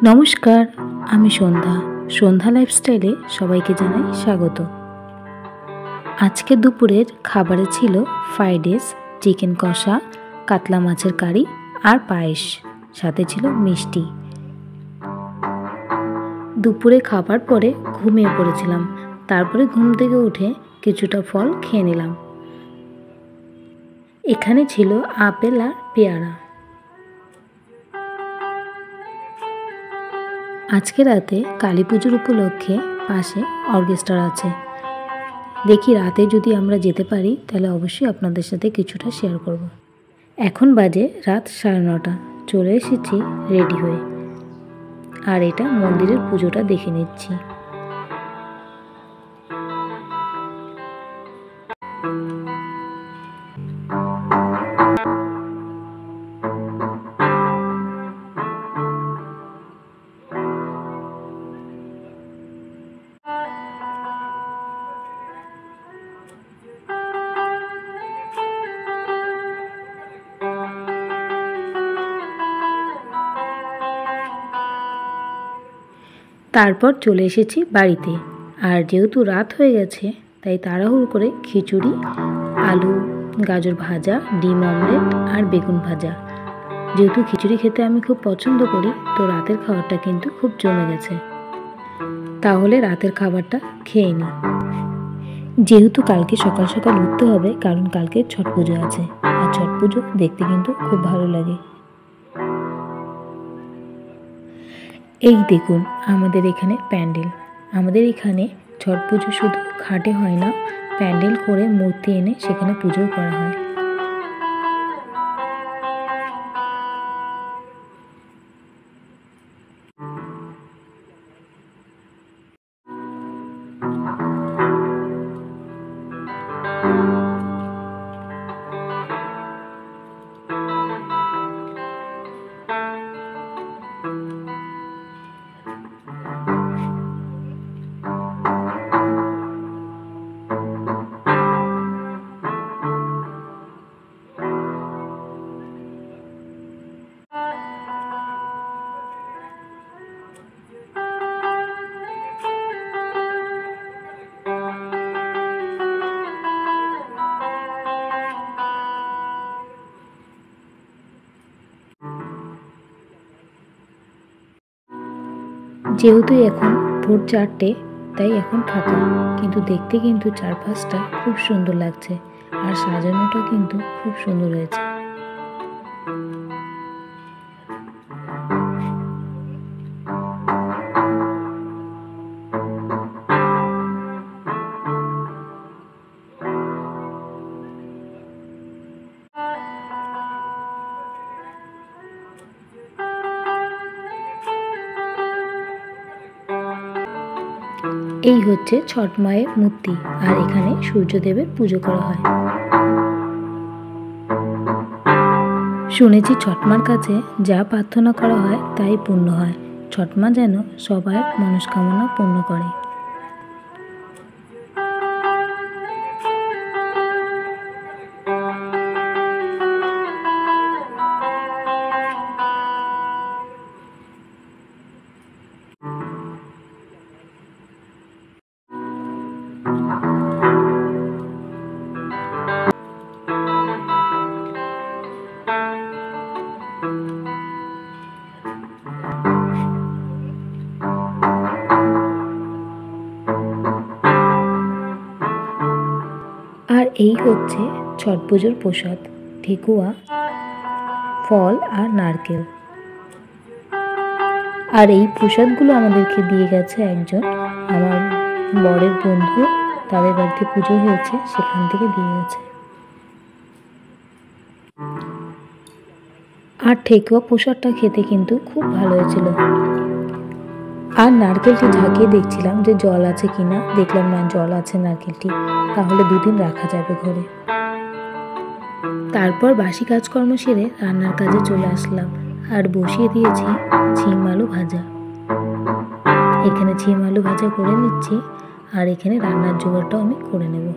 নমস্কার, আমি সন্ধ্যা। সন্ধ্যা লাইফস্টাইলে সবাইকে জানাই স্বাগত। আজকে দুপুরের খাবারে ছিল ফ্রাইড রাইস, চিকেন কষা, কাতলা মাছের কারি আর পায়েস, সাথে ছিল মিষ্টি। দুপুরে খাবার পরে ঘুমিয়ে পড়েছিলাম। তারপরে ঘুম থেকে উঠে কিছুটা ফল খেয়ে নিলাম। এখানে ছিল আপেল আর পেয়ারা। আজকে রাতে কালী পুজোর উপলক্ষে পাশে অর্কেস্ট্রা আছে। দেখি রাতে যদি আমরা যেতে পারি তাহলে অবশ্যই আপনাদের সাথে কিছুটা শেয়ার করব। এখন বাজে রাত 9:30। চলে এসেছি রেডি হয়ে, আর এটা মন্দিরের পুজোটা দেখে নিচ্ছি। তারপর চলে এসেছি বাড়িতে। আর যেহেতু রাত হয়ে গেছে তাই তাড়াহুড়ো করে খিচুড়ি, আলু গাজর ভাজা, ডিম অমলেট আর বেগুন ভাজা। যেহেতু খিচুড়ি খেতে আমি খুব পছন্দ করি, তো রাতের খাবারটা কিন্তু খুব জমে গেছে। তাহলে রাতের খাবারটা খেয়ে নিই। যেহেতু কালকে সকাল সকাল উঠতে হবে, কারণ কালকে ছট পুজো আছে, আর ছট পুজো দেখতে কিন্তু খুব ভালো লাগে। এই দেখুন আমাদের এখানে প্যান্ডেল। আমাদের এখানে ছট পুজো শুধু ঘাটে হয় না, প্যান্ডেল করে মূর্তি এনে সেখানে পুজো করা হয়। যেহেতু এখন ভোর 4টে, তাই এখন ফাঁকা, কিন্তু দেখতে কিন্তু চারপাশটা খুব সুন্দর লাগছে, আর সাজানোটা কিন্তু খুব সুন্দর হয়েছে। এই হচ্ছে ছট মায়ের মূর্তি, আর এখানে সূর্যদেবের পুজো করা হয়। শুনেছি ছট মার কাছে যা প্রার্থনা করা হয় তাই পূর্ণ হয়। ছট মা যেন সবার মনস্কামনা পূর্ণ করে। আর এই হচ্ছে ছট পুজোর প্রসাদ, ঠেকুয়া, ফল আর নারকেল। আর এই প্রসাদগুলো আমাদেরকে দিয়ে গেছে একজন আমার বরের বন্ধু, তাদের বাড়িতে পুজো হয়েছে, সেখান থেকে দিয়ে গেছে। আর ঠেকুয়া প্রসাদটা খেতে কিন্তু খুব ভালো হয়েছিল। আর নারকেলটি ঝাঁকিয়ে দেখছিলাম যে জল আছে কিনা, দেখলাম না, জল আছে নারকেলটি, তাহলে 2 দিন রাখা যাবে ঘরে। তারপর বাসি কাজকর্ম সেরে রান্নার কাজে চলে আসলাম, আর বসিয়ে দিয়েছি ছিম আলু ভাজা। এখানে ছিম আলু ভাজা করে নিচ্ছি, আর এখানে রান্নার জোগাড়টাও আমি করে নেব।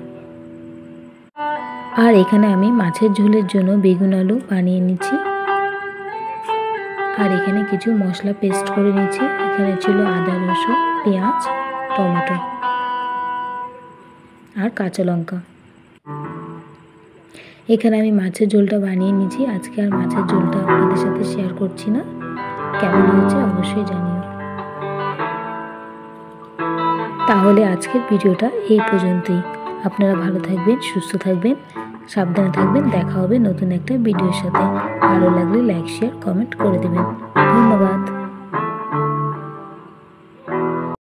আর এখানে আমি মাছের ঝোলের জন্য বেগুন আলু বানিয়ে নিচ্ছি। আর এখানে কিছু মশলা পেস্ট করে নিয়েছি। এখানে ছিল আদা, রসুন, পেঁয়াজ, টমেটো আর কাঁচা লঙ্কা। এখানে আমি মাছের ঝোলটা বানিয়ে নিয়েছি। আজকে আর মাছের ঝোলটা আপনাদের সাথে শেয়ার করছি না। কেমন হয়েছে অবশ্যই জানিও। তাহলে আজকের ভিডিওটা এই পর্যন্তই। আপনারা ভালো থাকবেন, সুস্থ থাকবেন, সাবধানে থাকবেন। দেখা হবে নতুন একটা ভিডিওর সাথে। ভালো লাগলে লাইক, শেয়ার, কমেন্ট করে দেবেন। ধন্যবাদ।